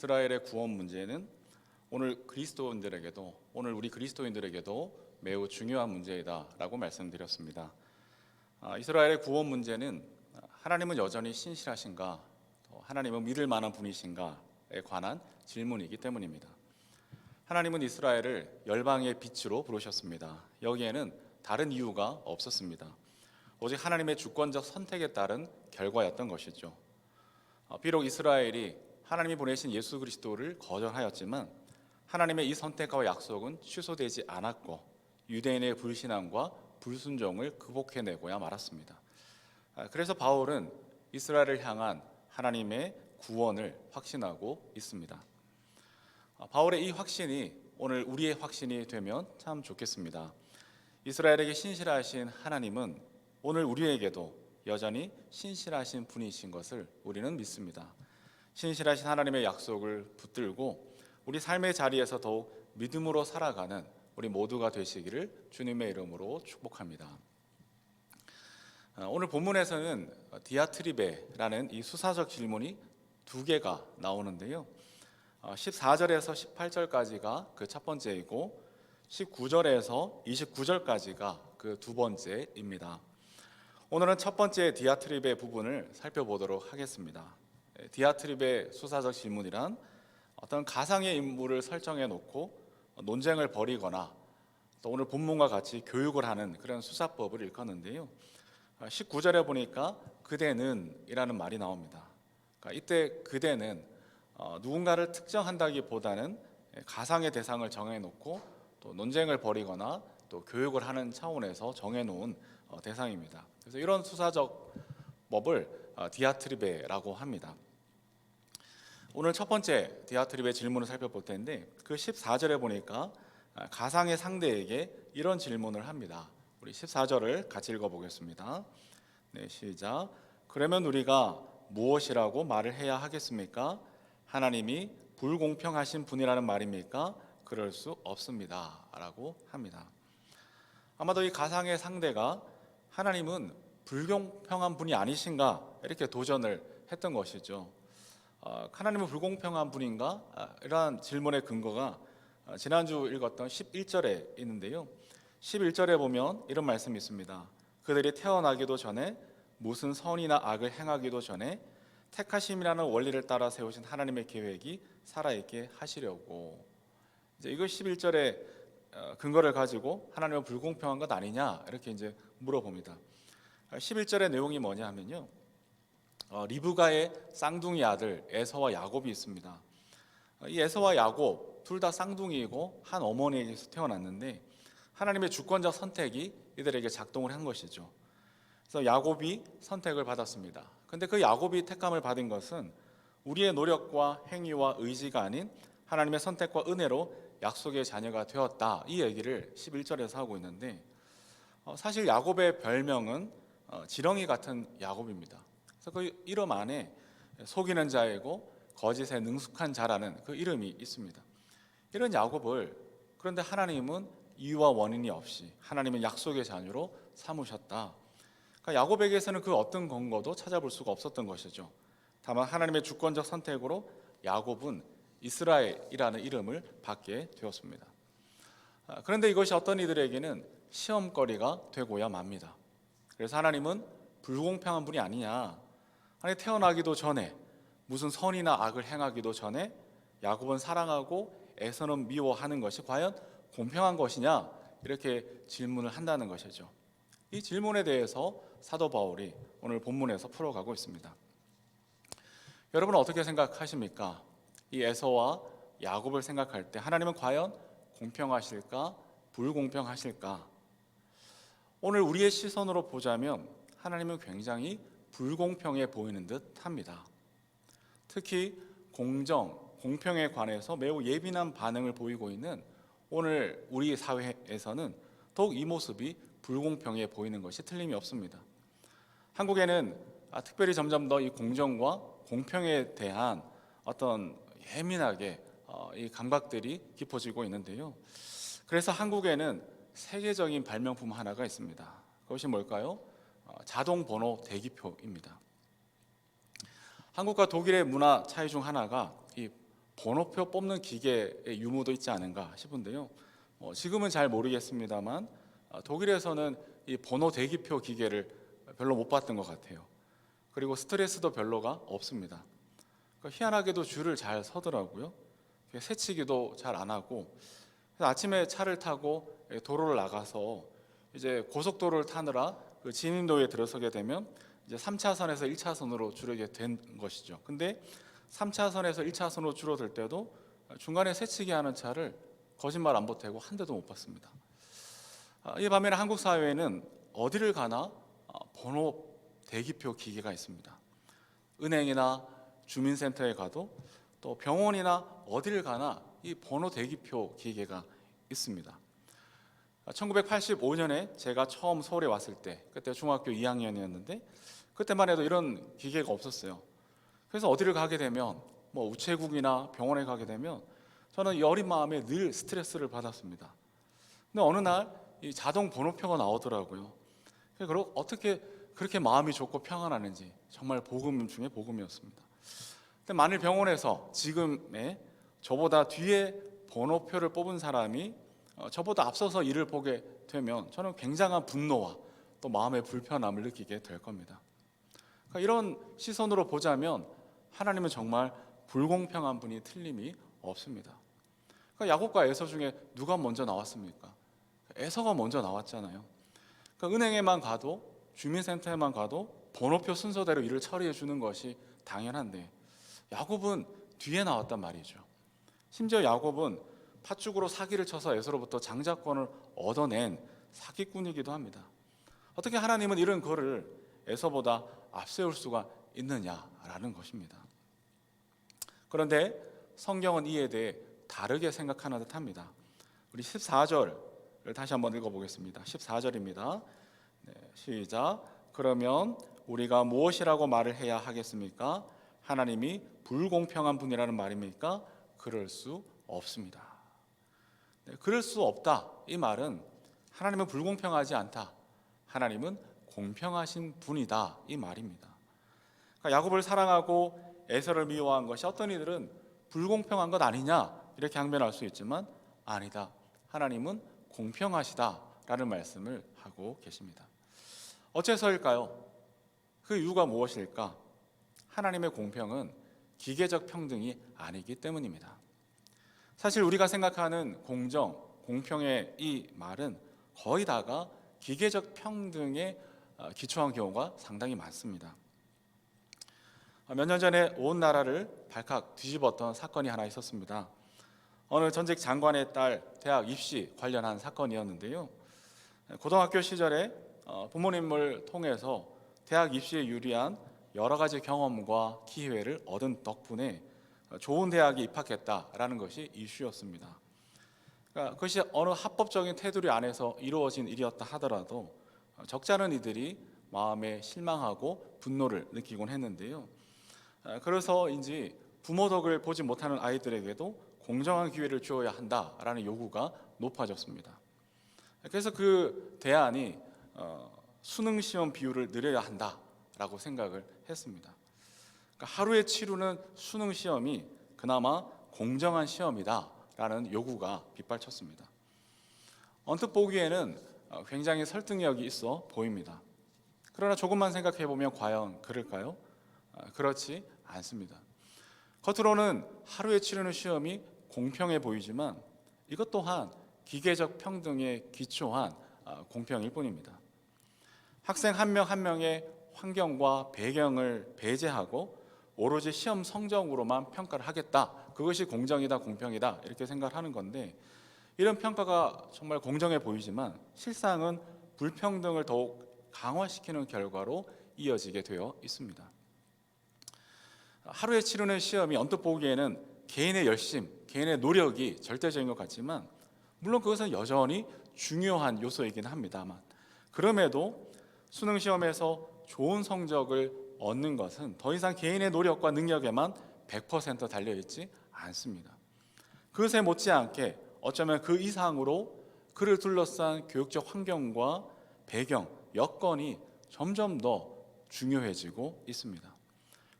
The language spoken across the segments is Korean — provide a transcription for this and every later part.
이스라엘의 구원 문제는 오늘 우리 그리스도인들에게도 매우 중요한 문제이다라고 말씀드렸습니다. 이스라엘의 구원 문제는 하나님은 여전히 신실하신가, 하나님은 믿을 만한 분이신가에 관한 질문이기 때문입니다. 하나님은 이스라엘을 열방의 빛으로 부르셨습니다. 여기에는 다른 이유가 없었습니다. 오직 하나님의 주권적 선택에 따른 결과였던 것이죠. 비록 이스라엘이 하나님이 보내신 예수 그리스도를 거절하였지만 하나님의 이 선택과 약속은 취소되지 않았고 유대인의 불신앙과 불순종을 극복해내고야 말았습니다. 그래서 바울은 이스라엘을 향한 하나님의 구원을 확신하고 있습니다. 바울의 이 확신이 오늘 우리의 확신이 되면 참 좋겠습니다. 이스라엘에게 신실하신 하나님은 오늘 우리에게도 여전히 신실하신 분이신 것을 우리는 믿습니다. 신실하신 하나님의 약속을 붙들고 우리 삶의 자리에서 더욱 믿음으로 살아가는 우리 모두가 되시기를 주님의 이름으로 축복합니다. 오늘 본문에서는 디아트리베라는 이 수사적 질문이 두 개가 나오는데요. 14절에서 18절까지가 그 첫 번째이고 19절에서 29절까지가 그 두 번째입니다. 오늘은 첫 번째 디아트리베 부분을 살펴보도록 하겠습니다. 디아트립의 수사적 질문이란 어떤 가상의 인물을 설정해 놓고 논쟁을 벌이거나 또 오늘 본문과 같이 교육을 하는 그런 수사법을 일컫는데요. 19절에 보니까 그대는 이라는 말이 나옵니다. 그러니까 이때 그대는 누군가를 특정한다기보다는 가상의 대상을 정해 놓고 또 논쟁을 벌이거나 또 교육을 하는 차원에서 정해 놓은 대상입니다. 그래서 이런 수사적 법을 디아트리베라고 합니다. 오늘 첫 번째 디아트립의 질문을 살펴볼 텐데 그 14절에 보니까 가상의 상대에게 이런 질문을 합니다. 우리 14절을 같이 읽어보겠습니다. 네, 시작. 그러면 우리가 무엇이라고 말을 해야 하겠습니까? 하나님이 불공평하신 분이라는 말입니까? 그럴 수 없습니다 라고 합니다. 아마도 이 가상의 상대가 하나님은 불공평한 분이 아니신가 이렇게 도전을 했던 것이죠. 하나님은 불공평한 분인가? 이러한 질문의 근거가 지난주 읽었던 11절에 있는데요. 11절에 보면 이런 말씀이 있습니다. 그들이 태어나기도 전에 무슨 선이나 악을 행하기도 전에 택하심이라는 원리를 따라 세우신 하나님의 계획이 살아있게 하시려고. 이제 이거 11절의 근거를 가지고 하나님은 불공평한 것 아니냐 이렇게 이제 물어봅니다. 11절의 내용이 뭐냐 하면요. 리브가의 쌍둥이 아들 에서와 야곱이 있습니다. 이 에서와 야곱 둘 다 쌍둥이이고 한 어머니에게서 태어났는데 하나님의 주권적 선택이 이들에게 작동을 한 것이죠. 그래서 야곱이 선택을 받았습니다. 그런데 그 야곱이 택함을 받은 것은 우리의 노력과 행위와 의지가 아닌 하나님의 선택과 은혜로 약속의 자녀가 되었다. 이 얘기를 11절에서 하고 있는데 사실 야곱의 별명은 지렁이 같은 야곱입니다. 그래서 그 이름 안에 속이는 자이고 거짓에 능숙한 자라는 그 이름이 있습니다. 이런 야곱을 그런데 하나님은 이유와 원인이 없이 하나님은 약속의 자녀로 삼으셨다. 그러니까 야곱에게서는 그 어떤 근거도 찾아볼 수가 없었던 것이죠. 다만 하나님의 주권적 선택으로 야곱은 이스라엘이라는 이름을 받게 되었습니다. 그런데 이것이 어떤 이들에게는 시험거리가 되고야 맙니다. 그래서 하나님은 불공평한 분이 아니냐. 아니 태어나기도 전에 무슨 선이나 악을 행하기도 전에 야곱은 사랑하고 에서는 미워하는 것이 과연 공평한 것이냐 이렇게 질문을 한다는 것이죠. 이 질문에 대해서 사도 바울이 오늘 본문에서 풀어가고 있습니다. 여러분은 어떻게 생각하십니까? 이 에서와 야곱을 생각할 때 하나님은 과연 공평하실까 불공평하실까? 오늘 우리의 시선으로 보자면 하나님은 굉장히 불공평해 보이는 듯 합니다. 특히 공평에 관해서 매우 예민한 반응을 보이고 있는 오늘 우리 사회에서는 더욱 이 모습이 불공평해 보이는 것이 틀림이 없습니다. 한국에는 특별히 점점 더 이 공정과 공평에 대한 어떤 예민하게 이 감각들이 깊어지고 있는데요. 그래서 한국에는 세계적인 발명품 하나가 있습니다. 그것이 뭘까요? 자동 번호 대기표입니다. 한국과 독일의 문화 차이 중 하나가 이 번호표 뽑는 기계의 유무도 있지 않은가 싶은데요. 지금은 잘 모르겠습니다만 독일에서는 이 번호 대기표 기계를 별로 못 봤던 것 같아요. 그리고 스트레스도 별로가 없습니다. 그러니까 희한하게도 줄을 잘 서더라고요. 새치기도 잘 안 하고. 그래서 아침에 차를 타고 도로를 나가서 이제 고속도로를 타느라 그 진입로에 들어서게 되면 이제 3차선에서 1차선으로 줄어게 된 것이죠. 근데 3차선에서 1차선으로 줄어들 때도 중간에 새치기 하는 차를 거짓말 안 보태고 한 대도 못 봤습니다. 이 반면에 한국 사회에는 어디를 가나 번호 대기표 기계가 있습니다. 은행이나 주민센터에 가도 또 병원이나 어디를 가나 이 번호 대기표 기계가 있습니다. 1985년에 제가 처음 서울에 왔을 때 그때 중학교 2학년이었는데 그때만 해도 이런 기계가 없었어요. 그래서 어디를 가게 되면 우체국이나 병원에 가게 되면 저는 여린 마음에 늘 스트레스를 받았습니다. 근데 어느 날 이 자동 번호표가 나오더라고요. 그리고 어떻게 그렇게 마음이 좋고 평안하는지 정말 복음 중에 복음이었습니다. 근데 만일 병원에서 지금의 저보다 뒤에 번호표를 뽑은 사람이 저보다 앞서서 일을 보게 되면 저는 굉장한 분노와 또 마음의 불편함을 느끼게 될 겁니다. 그러니까 이런 시선으로 보자면 하나님은 정말 불공평한 분이 틀림이 없습니다. 그러니까 야곱과 에서 중에 누가 먼저 나왔습니까? 에서가 먼저 나왔잖아요. 그러니까 은행에만 가도 주민센터에만 가도 번호표 순서대로 일을 처리해 주는 것이 당연한데 야곱은 뒤에 나왔단 말이죠. 심지어 야곱은 팥죽으로 사기를 쳐서 에서로부터 장자권을 얻어낸 사기꾼이기도 합니다. 어떻게 하나님은 이런 그를 에서보다 앞세울 수가 있느냐라는 것입니다. 그런데 성경은 이에 대해 다르게 생각하는 듯합니다. 우리 14절을 다시 한번 읽어보겠습니다. 14절입니다. 시작. 그러면 우리가 무엇이라고 말을 해야 하겠습니까? 하나님이 불공평한 분이라는 말입니까? 그럴 수 없습니다. 그럴 수 없다. 이 말은 하나님은 불공평하지 않다. 하나님은 공평하신 분이다. 이 말입니다. 그러니까 야곱을 사랑하고 에서를 미워한 것이 어떤 이들은 불공평한 것 아니냐 이렇게 항변할 수 있지만 아니다. 하나님은 공평하시다라는 말씀을 하고 계십니다. 어째서일까요? 그 이유가 무엇일까? 하나님의 공평은 기계적 평등이 아니기 때문입니다. 사실 우리가 생각하는 공정, 공평의 이 말은 거의 다가 기계적 평등에 기초한 경우가 상당히 많습니다. 몇 년 전에 온 나라를 발칵 뒤집었던 사건이 하나 있었습니다. 어느 전직 장관의 딸 대학 입시 관련한 사건이었는데요. 고등학교 시절에 부모님을 통해서 대학 입시에 유리한 여러 가지 경험과 기회를 얻은 덕분에 좋은 대학에 입학했다라는 것이 이슈였습니다. 그러니까 그것이 어느 합법적인 테두리 안에서 이루어진 일이었다 하더라도 적지 않은 이들이 마음에 실망하고 분노를 느끼곤 했는데요. 그래서인지 부모 덕을 보지 못하는 아이들에게도 공정한 기회를 주어야 한다라는 요구가 높아졌습니다. 그래서 그 대안이 수능 시험 비율을 늘려야 한다라고 생각을 했습니다. 그러니까 하루에 치르는 수능 시험이 그나마 공정한 시험이다라는 요구가 빗발쳤습니다. 언뜻 보기에는 굉장히 설득력이 있어 보입니다. 그러나 조금만 생각해 보면 과연 그럴까요? 그렇지 않습니다. 겉으로는 하루에 치르는 시험이 공평해 보이지만 이것 또한 기계적 평등에 기초한 공평일 뿐입니다. 학생 한 명 한 명의 환경과 배경을 배제하고 오로지 시험 성적으로만 평가를 하겠다. 그것이 공정이다, 공평이다 이렇게 생각을 하는 건데 이런 평가가 정말 공정해 보이지만 실상은 불평등을 더욱 강화시키는 결과로 이어지게 되어 있습니다. 하루에 치르는 시험이 언뜻 보기에는 개인의 열심, 개인의 노력이 절대적인 것 같지만 물론 그것은 여전히 중요한 요소이긴 합니다만 그럼에도 수능 시험에서 좋은 성적을 얻는 것은 더 이상 개인의 노력과 능력에만 100% 달려있지 않습니다. 그것에 못지않게 어쩌면 그 이상으로 그를 둘러싼 교육적 환경과 배경, 여건이 점점 더 중요해지고 있습니다.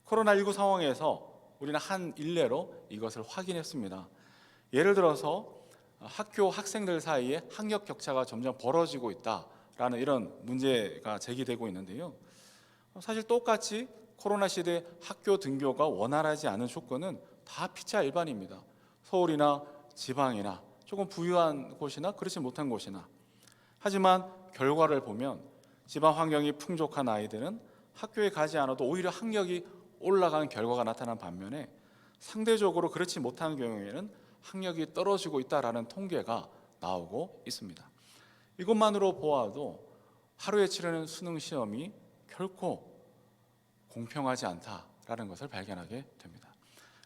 코로나19 상황에서 우리는 한 일례로 이것을 확인했습니다. 예를 들어서 학교 학생들 사이에 학력 격차가 점점 벌어지고 있다라는 이런 문제가 제기되고 있는데요. 사실 똑같이 코로나 시대 학교 등교가 원활하지 않은 조건은 다 피차 일반입니다. 서울이나 지방이나 조금 부유한 곳이나 그렇지 못한 곳이나. 하지만 결과를 보면 지방 환경이 풍족한 아이들은 학교에 가지 않아도 오히려 학력이 올라가는 결과가 나타난 반면에 상대적으로 그렇지 못한 경우에는 학력이 떨어지고 있다라는 통계가 나오고 있습니다. 이것만으로 보아도 하루에 치르는 수능 시험이 결코 공평하지 않다라는 것을 발견하게 됩니다.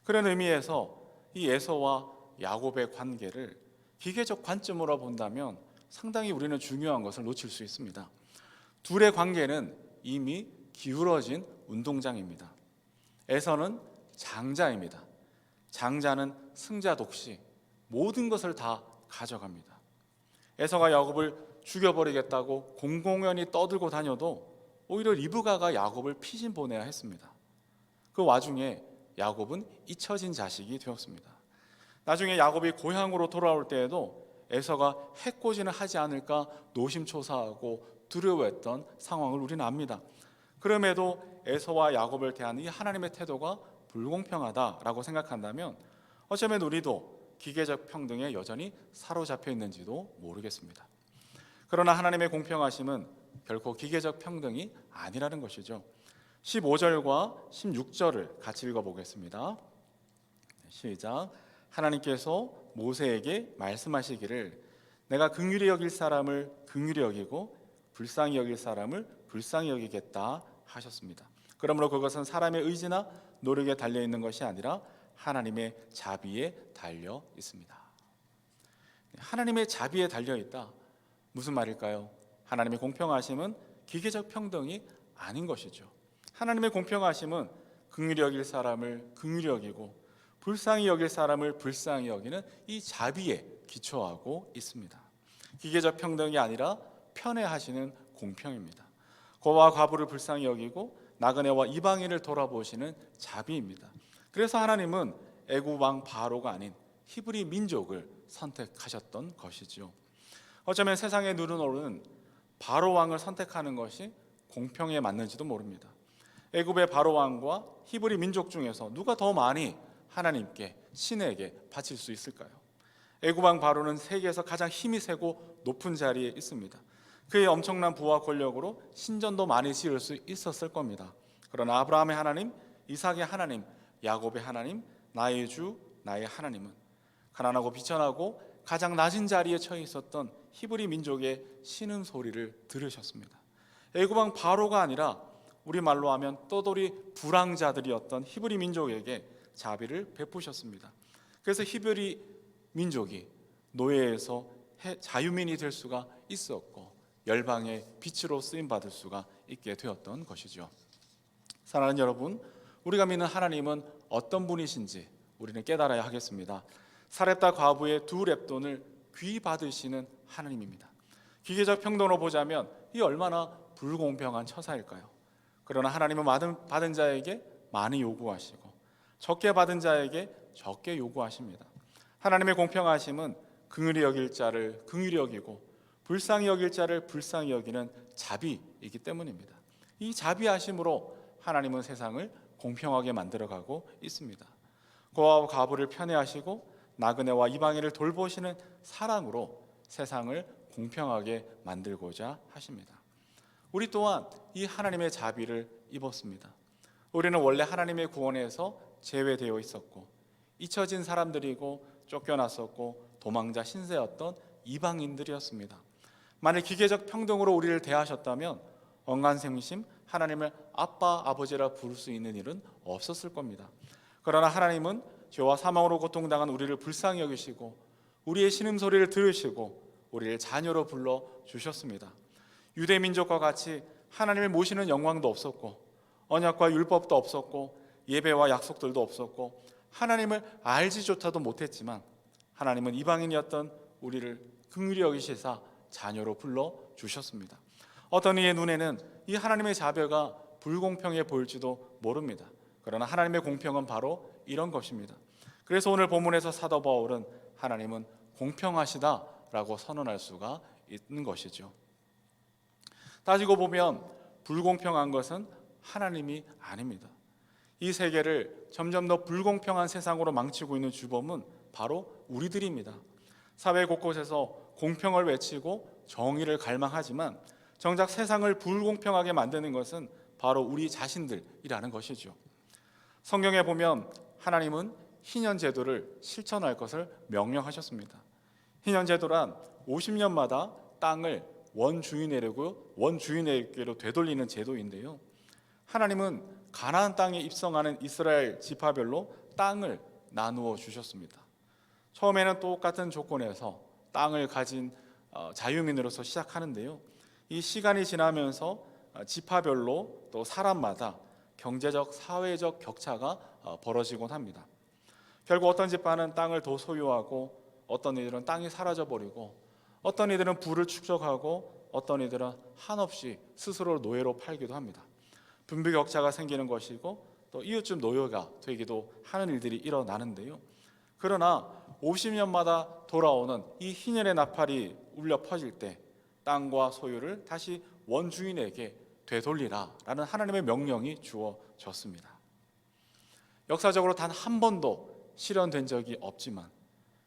그런 의미에서 이 에서와 야곱의 관계를 기계적 관점으로 본다면 상당히 우리는 중요한 것을 놓칠 수 있습니다. 둘의 관계는 이미 기울어진 운동장입니다. 에서는 장자입니다. 장자는 승자 독시, 모든 것을 다 가져갑니다. 에서가 야곱을 죽여버리겠다고 공공연히 떠들고 다녀도 오히려 리브가가 야곱을 피신보내야 했습니다. 그 와중에 야곱은 잊혀진 자식이 되었습니다. 나중에 야곱이 고향으로 돌아올 때에도 에서가 해코지는 하지 않을까 노심초사하고 두려워했던 상황을 우리는 압니다. 그럼에도 에서와 야곱을 대한 이 하나님의 태도가 불공평하다라고 생각한다면 어쩌면 우리도 기계적 평등에 여전히 사로잡혀 있는지도 모르겠습니다. 그러나 하나님의 공평하심은 결코 기계적 평등이 아니라는 것이죠. 15절과 16절을 같이 읽어보겠습니다. 시작. 하나님께서 모세에게 말씀하시기를 내가 긍휼히 여길 사람을 긍휼히 여기고 불쌍히 여길 사람을 불쌍히 여기겠다 하셨습니다. 그러므로 그것은 사람의 의지나 노력에 달려 있는 것이 아니라 하나님의 자비에 달려 있습니다. 하나님의 자비에 달려 있다. 무슨 말일까요? 하나님의 공평하심은 기계적 평등이 아닌 것이죠. 하나님의 공평하심은 긍휼히 여길 사람을 긍휼히 여기고 불쌍히 여길 사람을 불쌍히 여기는 이 자비에 기초하고 있습니다. 기계적 평등이 아니라 편애하시는 공평입니다. 고아와 과부를 불쌍히 여기고 나그네와 이방인을 돌아보시는 자비입니다. 그래서 하나님은 애굽 왕 바로가 아닌 히브리 민족을 선택하셨던 것이지요. 어쩌면 세상의 눈은 오르는 바로 왕을 선택하는 것이 공평에 맞는지도 모릅니다. 애굽의 바로 왕과 히브리 민족 중에서 누가 더 많이 하나님께 신에게 바칠 수 있을까요? 애굽 왕 바로는 세계에서 가장 힘이 세고 높은 자리에 있습니다. 그의 엄청난 부와 권력으로 신전도 많이 지을 수 있었을 겁니다. 그러나 아브라함의 하나님, 이삭의 하나님, 야곱의 하나님, 나의 주, 나의 하나님은 가난하고 비천하고 가장 낮은 자리에 처해 있었던 히브리 민족의 신음소리를 들으셨습니다. 애굽 왕 바로가 아니라 우리말로 하면 떠돌이 불황자들이었던 히브리 민족에게 자비를 베푸셨습니다. 그래서 히브리 민족이 노예에서 자유민이 될 수가 있었고 열방의 빛으로 쓰임받을 수가 있게 되었던 것이죠. 사랑하는 여러분, 우리가 믿는 하나님은 어떤 분이신지 우리는 깨달아야 하겠습니다. 사렙다 과부의 두 렙돈을 귀 받으시는 하나님입니다. 기계적 평등으로 보자면 이 얼마나 불공평한 처사일까요? 그러나 하나님은 받은 자에게 많이 요구하시고 적게 받은 자에게 적게 요구하십니다. 하나님의 공평하심은 긍휼히 여길 자를 긍휼히 여기고 불쌍히 여길 자를 불쌍히 여기는 자비이기 때문입니다. 이 자비하심으로 하나님은 세상을 공평하게 만들어가고 있습니다. 고아와 과부를 편애하시고 나그네와 이방인을 돌보시는 사랑으로 세상을 공평하게 만들고자 하십니다. 우리 또한 이 하나님의 자비를 입었습니다. 우리는 원래 하나님의 구원에서 제외되어 있었고 잊혀진 사람들이고 쫓겨났었고 도망자 신세였던 이방인들이었습니다. 만일 기계적 평등으로 우리를 대하셨다면 언간생심 하나님을 아빠 아버지라 부를 수 있는 일은 없었을 겁니다. 그러나 하나님은 죄와 사망으로 고통당한 우리를 불쌍히 여기시고 우리의 신음소리를 들으시고 우리를 자녀로 불러 주셨습니다. 유대 민족과 같이 하나님을 모시는 영광도 없었고 언약과 율법도 없었고 예배와 약속들도 없었고 하나님을 알지조차도 못했지만 하나님은 이방인이었던 우리를 긍휼히 여기시사 자녀로 불러 주셨습니다. 어떤 이의 눈에는 이 하나님의 자비가 불공평해 보일지도 모릅니다. 그러나 하나님의 공평은 바로 이런 것입니다. 그래서 오늘 본문에서 사도 바울은 하나님은 공평하시다라고 선언할 수가 있는 것이죠. 따지고 보면 불공평한 것은 하나님이 아닙니다. 이 세계를 점점 더 불공평한 세상으로 망치고 있는 주범은 바로 우리들입니다. 사회 곳곳에서 공평을 외치고 정의를 갈망하지만 정작 세상을 불공평하게 만드는 것은 바로 우리 자신들이라는 것이죠. 성경에 보면 하나님은 희년 제도를 실천할 것을 명령하셨습니다. 희년 제도란 50년마다 땅을 원주인에게로 되돌리는 제도인데요. 하나님은 가나안 땅에 입성하는 이스라엘 지파별로 땅을 나누어 주셨습니다. 처음에는 똑같은 조건에서 땅을 가진 자유민으로서 시작하는데요. 이 시간이 지나면서 지파별로 또 사람마다 경제적, 사회적 격차가 벌어지곤 합니다. 결국 어떤 지파는 땅을 더 소유하고 어떤 이들은 땅이 사라져버리고 어떤 이들은 부를 축적하고 어떤 이들은 한없이 스스로 노예로 팔기도 합니다. 빈부격차가 생기는 것이고 또 이웃집 노예가 되기도 하는 일들이 일어나는데요. 그러나 50년마다 돌아오는 이 희년의 나팔이 울려 퍼질 때 땅과 소유를 다시 원주인에게 되돌리라라는 하나님의 명령이 주어졌습니다. 역사적으로 단 한 번도 실현된 적이 없지만,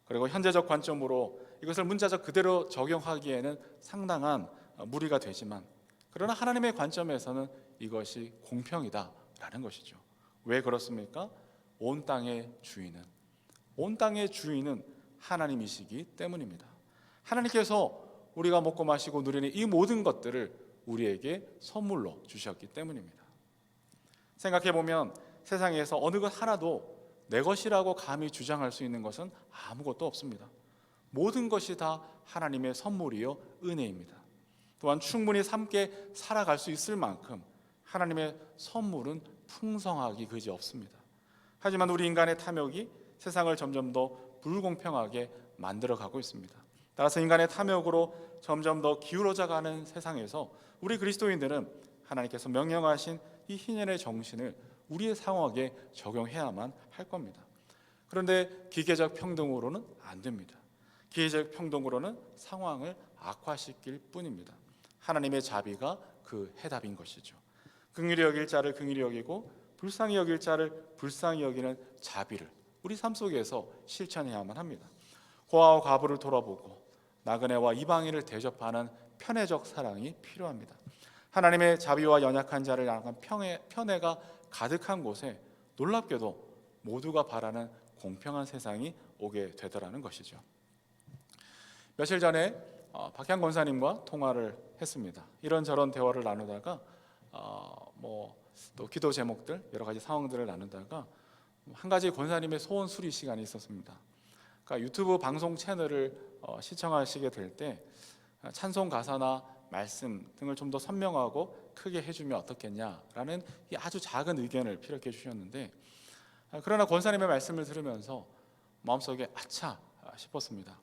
그리고 현재적 관점으로 이것을 문자적 그대로 적용하기에는 상당한 무리가 되지만, 그러나 하나님의 관점에서는 이것이 공평이다라는 것이죠. 왜 그렇습니까? 온 땅의 주인은 하나님이시기 때문입니다. 하나님께서 우리가 먹고 마시고 누리는 이 모든 것들을 우리에게 선물로 주셨기 때문입니다. 생각해보면 세상에서 어느 것 하나도 내 것이라고 감히 주장할 수 있는 것은 아무것도 없습니다. 모든 것이 다 하나님의 선물이요 은혜입니다. 또한 충분히 함께 살아갈 수 있을 만큼 하나님의 선물은 풍성하기 그지없습니다. 하지만 우리 인간의 탐욕이 세상을 점점 더 불공평하게 만들어가고 있습니다. 따라서 인간의 탐욕으로 점점 더 기울어져가는 세상에서 우리 그리스도인들은 하나님께서 명령하신 이 희년의 정신을 우리의 상황에 적용해야만 할 겁니다. 그런데 기계적 평등으로는 안 됩니다. 기계적 평등으로는 상황을 악화시킬 뿐입니다. 하나님의 자비가 그 해답인 것이죠. 긍휼히 여길 자를 긍휼히 여기고 불쌍히 여길 자를 불쌍히 여기는 자비를 우리 삶 속에서 실천해야만 합니다. 고아와 과부를 돌아보고 나그네와 이방인을 대접하는 편애적 사랑이 필요합니다. 하나님의 자비와 연약한 자를 향한 편애가 가득한 곳에 놀랍게도 모두가 바라는 공평한 세상이 오게 되더라는 것이죠. 며칠 전에 박향 권사님과 통화를 했습니다. 이런저런 대화를 나누다가 또 기도 제목들 여러 가지 상황들을 나누다가 한 가지 권사님의 소원 수리 시간이 있었습니다. 그러니까 유튜브 방송 채널을 시청하시게 될 때 찬송 가사나 말씀 등을 좀 더 선명하고 크게 해주면 어떻겠냐라는 이 아주 작은 의견을 피력해 주셨는데, 그러나 권사님의 말씀을 들으면서 마음속에 아차 싶었습니다.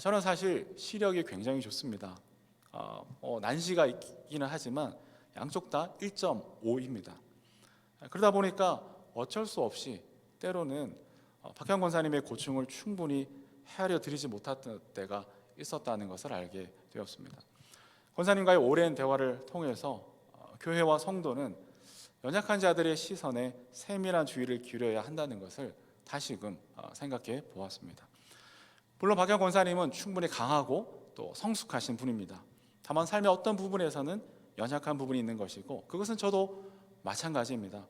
저는 사실 시력이 굉장히 좋습니다. 난시가 있기는 하지만 양쪽 다 1.5입니다. 그러다 보니까 어쩔 수 없이 때로는 박형 권사님의 고충을 충분히 헤아려 드리지 못했던 때가 있었다는 것을 알게 되었습니다. 권사님과의 오랜 대화를 통해서 교회와 성도는 연약한 자들의 시선에 세밀한 주의를 기울여야 한다는 것을 다시금 생각해 보았습니다. 물론 박형 권사님은 충분히 강하고 또 성숙하신 분입니다. 다만 삶의 어떤 부분에서는 연약한 부분이 있는 것이고 그것은 저도 마찬가지입니다.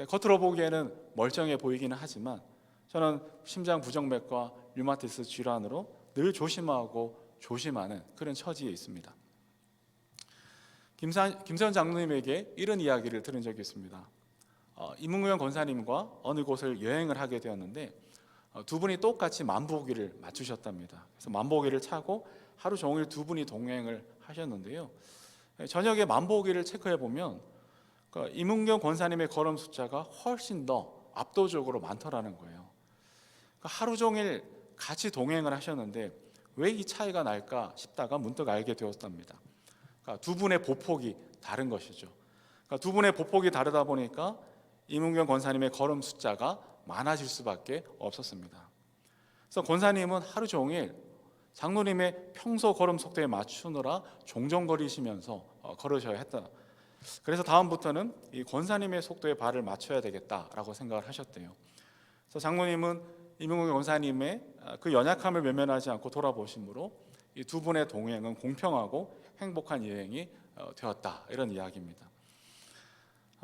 겉으로 보기에는 멀쩡해 보이기는 하지만 저는 심장 부정맥과 류마티스 질환으로 늘 조심하는 그런 처지에 있습니다. 김세현 장로님에게 이런 이야기를 들은 적이 있습니다. 이문경 권사님과 어느 곳을 여행을 하게 되었는데 두 분이 똑같이 만보기를 맞추셨답니다. 그래서 만보기를 차고 하루 종일 두 분이 동행을 하셨는데요. 저녁에 만보기를 체크해 보면 이문경 권사님의 걸음 숫자가 훨씬 더 압도적으로 많더라는 거예요. 하루 종일 같이 동행을 하셨는데 왜 이 차이가 날까 싶다가 문득 알게 되었답니다. 두 분의 보폭이 다른 것이죠. 두 분의 보폭이 다르다 보니까 이문경 권사님의 걸음 숫자가 많아질 수밖에 없었습니다. 그래서 권사님은 하루 종일 장로님의 평소 걸음 속도에 맞추느라 종종거리시면서 걸으셔야 했다. 그래서 다음부터는 이 권사님의 속도에 발을 맞춰야 되겠다라고 생각을 하셨대요. 그래서 장로님은 이문경 권사님의 그 연약함을 외면하지 않고 돌아보심으로 이 두 분의 동행은 공평하고 행복한 여행이 되었다, 이런 이야기입니다.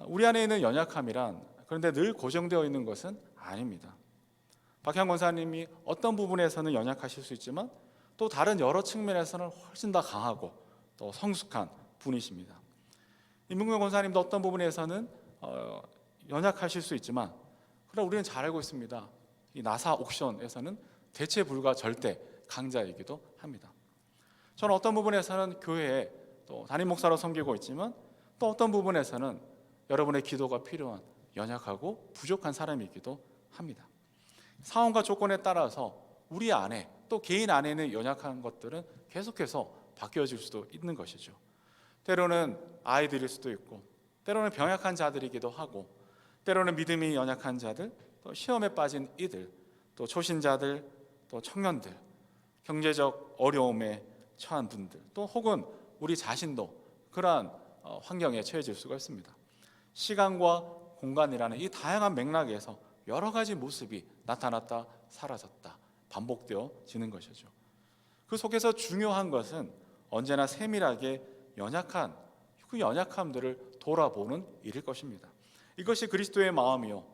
우리 안에 있는 연약함이란 그런데 늘 고정되어 있는 것은 아닙니다. 박형 권사님이 어떤 부분에서는 연약하실 수 있지만 또 다른 여러 측면에서는 훨씬 더 강하고 또 성숙한 분이십니다. 이문경 권사님도 어떤 부분에서는 연약하실 수 있지만, 그러나 우리는 잘 알고 있습니다. 이 나사 옥션에서는 대체 불가 절대 강자이기도 합니다. 저는 어떤 부분에서는 교회에 또 담임 목사로 섬기고 있지만 또 어떤 부분에서는 여러분의 기도가 필요한 연약하고 부족한 사람이기도 합니다. 상황과 조건에 따라서 우리 안에 또 개인 안에는 연약한 것들은 계속해서 바뀌어질 수도 있는 것이죠. 때로는 아이들일 수도 있고, 때로는 병약한 자들이기도 하고, 때로는 믿음이 연약한 자들, 또 시험에 빠진 이들, 또 초신자들, 또 청년들, 경제적 어려움에 처한 분들, 또 혹은 우리 자신도 그러한 환경에 처해질 수가 있습니다. 시간과 공간이라는 이 다양한 맥락에서 여러 가지 모습이 나타났다 사라졌다 반복되어지는 것이죠. 그 속에서 중요한 것은 언제나 세밀하게 연약한 그 연약함들을 돌아보는 일일 것입니다. 이것이 그리스도의 마음이요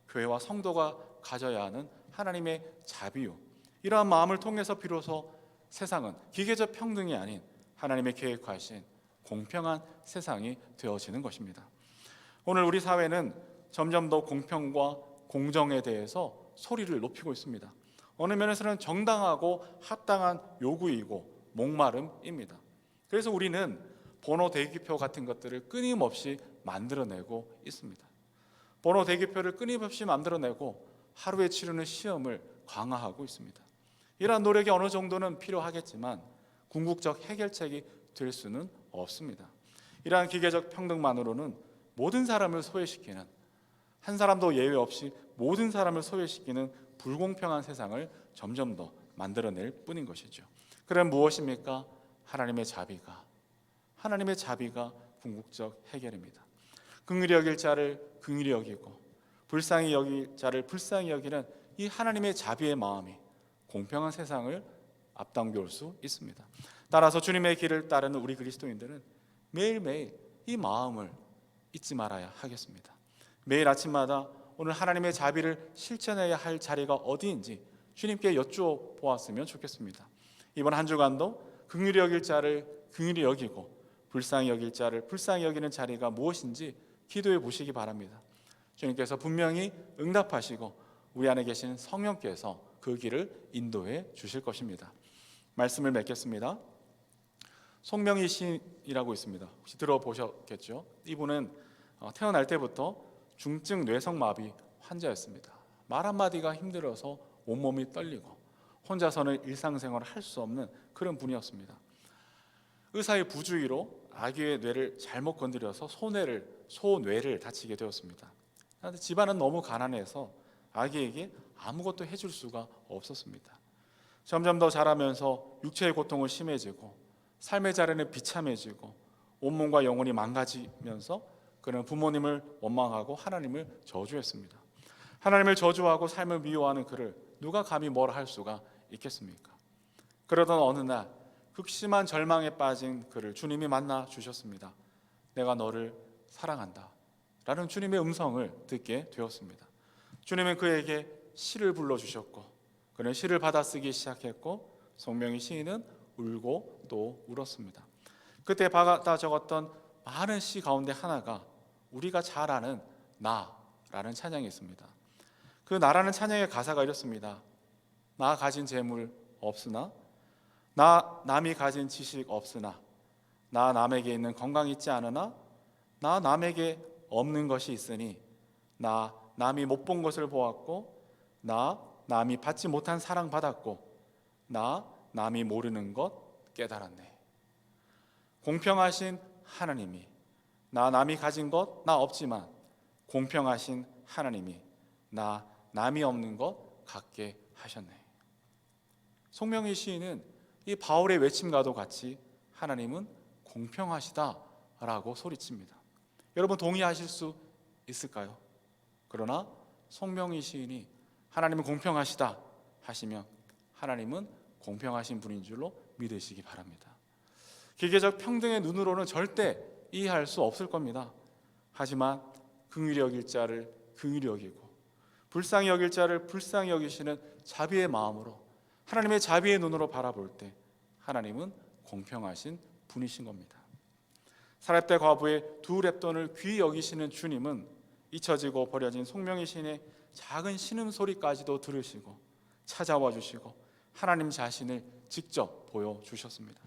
교회와 성도가 가져야 하는 하나님의 자비요, 이러한 마음을 통해서 비로소 세상은 기계적 평등이 아닌 하나님의 계획하신 공평한 세상이 되어지는 것입니다. 오늘 우리 사회는 점점 더 공평과 공정에 대해서 소리를 높이고 있습니다. 어느 면에서는 정당하고 합당한 요구이고 목마름입니다. 그래서 우리는 번호 대기표 같은 것들을 끊임없이 만들어내고 있습니다. 번호 대기표를 끊임없이 만들어내고 하루에 치르는 시험을 강화하고 있습니다. 이러한 노력이 어느 정도는 필요하겠지만 궁극적 해결책이 될 수는 없습니다. 이러한 기계적 평등만으로는 모든 사람을 소외시키는, 한 사람도 예외 없이 모든 사람을 소외시키는 불공평한 세상을 점점 더 만들어낼 뿐인 것이죠. 그럼 무엇입니까? 하나님의 자비가 궁극적 해결입니다. 긍휼히 여길 자를 긍휼히 여기고 불쌍히 여길 자를 불쌍히 여기는 이 하나님의 자비의 마음이 공평한 세상을 앞당겨올 수 있습니다. 따라서 주님의 길을 따르는 우리 그리스도인들은 매일매일 이 마음을 잊지 말아야 하겠습니다. 매일 아침마다 오늘 하나님의 자비를 실천해야 할 자리가 어디인지 주님께 여쭈어 보았으면 좋겠습니다. 이번 한 주간도 긍휼히 여길 자를 긍휼히 여기고 불쌍히 여길 자를 불쌍히 여기는 자리가 무엇인지 기도해 보시기 바랍니다. 주님께서 분명히 응답하시고 우리 안에 계신 성령께서 그 길을 인도해 주실 것입니다. 말씀을 맺겠습니다. 송명희 시인이라고 있습니다. 혹시 들어보셨겠죠? 이분은 태어날 때부터 중증 뇌성마비 환자였습니다. 말 한마디가 힘들어서 온몸이 떨리고 혼자서는 일상생활을 할 수 없는 그런 분이었습니다. 의사의 부주의로 아기의 뇌를 잘못 건드려서 소뇌를 다치게 되었습니다. 그런데 집안은 너무 가난해서 아기에게 아무것도 해줄 수가 없었습니다. 점점 더 자라면서 육체의 고통은 심해지고 삶의 자리는 비참해지고 온몸과 영혼이 망가지면서 그는 부모님을 원망하고 하나님을 저주했습니다. 하나님을 저주하고 삶을 미워하는 그를 누가 감히 뭐라 할 수가 있겠습니까? 그러던 어느 날 극심한 절망에 빠진 그를 주님이 만나 주셨습니다. 내가 너를 사랑한다 라는 주님의 음성을 듣게 되었습니다. 주님은 그에게 시를 불러주셨고 그는 시를 받아쓰기 시작했고 송명희 시인은 울고 또 울었습니다. 그때 받아 적었던 많은 시 가운데 하나가 우리가 잘 아는 나라는 찬양이 있습니다. 그 나라는 찬양의 가사가 이렇습니다. 나 가진 재물 없으나 나 남이 가진 지식 없으나 나 남에게 있는 건강 있지 않으나 나 남에게 없는 것이 있으니 나 남이 못 본 것을 보았고 나 남이 받지 못한 사랑 받았고 나 남이 모르는 것 깨달았네. 공평하신 하나님이 나 남이 가진 것 나 없지만 공평하신 하나님이 나 남이 없는 것 같게 하셨네. 송명희 시인은 이 바울의 외침과도 같이 하나님은 공평하시다라고 소리칩니다. 여러분 동의하실 수 있을까요? 그러나 송명희 시인이 하나님은 공평하시다 하시면 하나님은 공평하신 분인 줄로 믿으시기 바랍니다. 기계적 평등의 눈으로는 절대 이해할 수 없을 겁니다. 하지만 긍휼히 여길 자를 긍휼히 여기고 불쌍히 여길 자를 불쌍히 여기시는 자비의 마음으로 하나님의 자비의 눈으로 바라볼 때 하나님은 공평하신 분이신 겁니다. 사렙대 과부의 두 렙돈을 귀히 여기시는 주님은 잊혀지고 버려진 송명희 시인의 작은 신음소리까지도 들으시고 찾아와 주시고 하나님 자신을 직접 보여주셨습니다.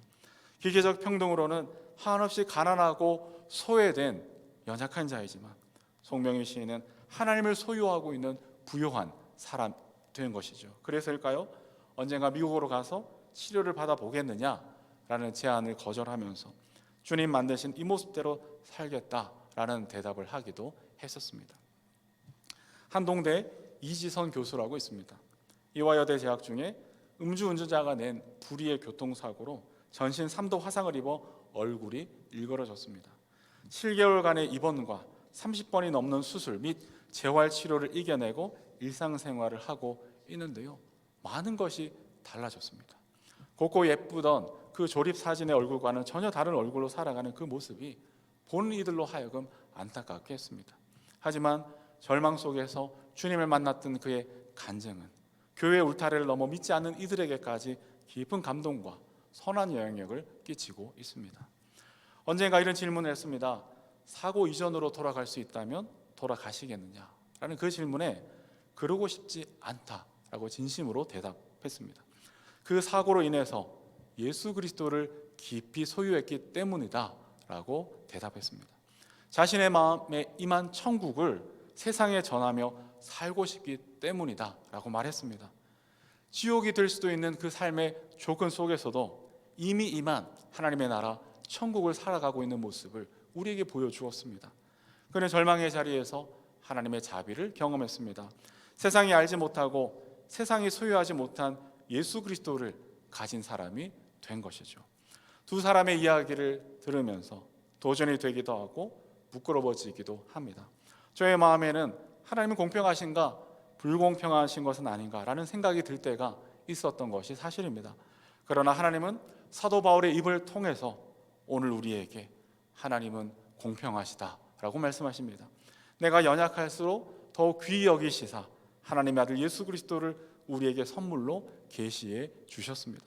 기계적 평등으로는 한없이 가난하고 소외된 연약한 자이지만 송명희 시인은 하나님을 소유하고 있는 부요한 사람 된 것이죠. 그래서일까요? 언젠가 미국으로 가서 치료를 받아보겠느냐라는 제안을 거절하면서 주님 만드신 이 모습대로 살겠다라는 대답을 하기도 했었습니다. 한동대 이지선 교수라고 있습니다. 이화여대 재학 중에 음주운전자가 낸 불의의 교통사고로 전신 3도 화상을 입어 얼굴이 일그러졌습니다. 7개월간의 입원과 30번이 넘는 수술 및 재활치료를 이겨내고 일상생활을 하고 있는데요, 많은 것이 달라졌습니다. 곱고 예쁘던 그 조립사진의 얼굴과는 전혀 다른 얼굴로 살아가는 그 모습이 보는 이들로 하여금 안타깝게 했습니다. 하지만 절망 속에서 주님을 만났던 그의 간증은 교회의 울타리를 넘어 믿지 않는 이들에게까지 깊은 감동과 선한 영향력을 끼치고 있습니다. 언젠가 이런 질문을 했습니다. 사고 이전으로 돌아갈 수 있다면 돌아가시겠느냐? 라는 그 질문에 그러고 싶지 않다라고 진심으로 대답했습니다. 그 사고로 인해서 예수 그리스도를 깊이 소유했기 때문이다 라고 대답했습니다. 자신의 마음에 임한 천국을 세상에 전하며 살고 싶기 때문이다 라고 말했습니다. 지옥이 될 수도 있는 그 삶의 조건 속에서도 이미 임한 하나님의 나라 천국을 살아가고 있는 모습을 우리에게 보여주었습니다. 그는 절망의 자리에서 하나님의 자비를 경험했습니다. 세상이 알지 못하고 세상이 소유하지 못한 예수 그리스도를 가진 사람이 된 것이죠. 두 사람의 이야기를 들으면서 도전이 되기도 하고 부끄러워지기도 합니다. 저의 마음에는 하나님은 공평하신가 불공평하신 것은 아닌가라는 생각이 들 때가 있었던 것이 사실입니다. 그러나 하나님은 사도 바울의 입을 통해서 오늘 우리에게 하나님은 공평하시다라고 말씀하십니다. 내가 연약할수록 더욱 귀히 여기시사 하나님의 아들 예수 그리스도를 우리에게 선물로 계시해 주셨습니다.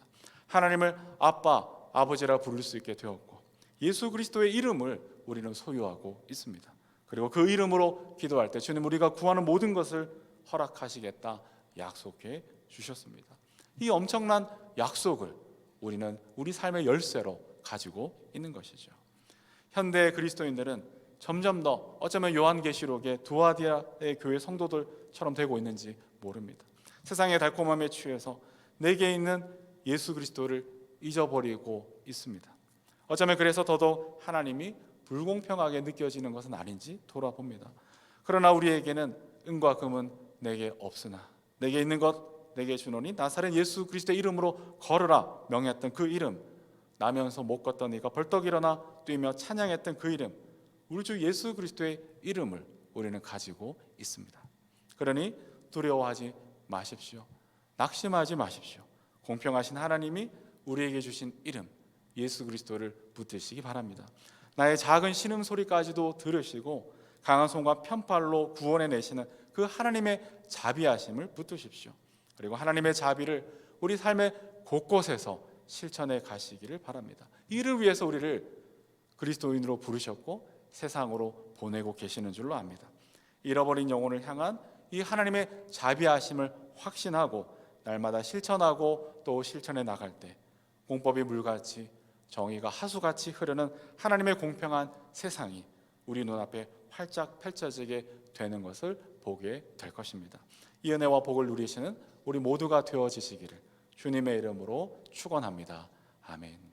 하나님을 아빠, 아버지라 부를 수 있게 되었고 예수 그리스도의 이름을 우리는 소유하고 있습니다. 그리고 그 이름으로 기도할 때 주님 우리가 구하는 모든 것을 허락하시겠다 약속해 주셨습니다. 이 엄청난 약속을 우리는 우리 삶의 열쇠로 가지고 있는 것이죠. 현대 그리스도인들은 점점 더 어쩌면 요한계시록의 두아디아의 교회 성도들처럼 되고 있는지 모릅니다. 세상의 달콤함에 취해서 내게 있는 예수 그리스도를 잊어버리고 있습니다. 어쩌면 그래서 더더욱 하나님이 불공평하게 느껴지는 것은 아닌지 돌아봅니다. 그러나 우리에게는 은과 금은 내게 없으나 내게 있는 것 내게 주노니 나사렛 예수 그리스도의 이름으로 걸으라 명했던 그 이름, 나면서 못 걷던 이가 벌떡 일어나 뛰며 찬양했던 그 이름, 우리 주 예수 그리스도의 이름을 우리는 가지고 있습니다. 그러니 두려워하지 마십시오. 낙심하지 마십시오. 공평하신 하나님이 우리에게 주신 이름 예수 그리스도를 붙드시기 바랍니다. 나의 작은 신음소리까지도 들으시고 강한 손과 편팔로 구원해 내시는 그 하나님의 자비하심을 붙드십시오. 그리고 하나님의 자비를 우리 삶의 곳곳에서 실천해 가시기를 바랍니다. 이를 위해서 우리를 그리스도인으로 부르셨고 세상으로 보내고 계시는 줄로 압니다. 잃어버린 영혼을 향한 이 하나님의 자비하심을 확신하고 날마다 실천하고 또 실천해 나갈 때 공법이 물같이 정의가 하수같이 흐르는 하나님의 공평한 세상이 우리 눈앞에 활짝 펼쳐지게 되는 것을 보게 될 것입니다. 이 은혜와 복을 누리시는 우리 모두가 되어지시기를 주님의 이름으로 축원합니다. 아멘.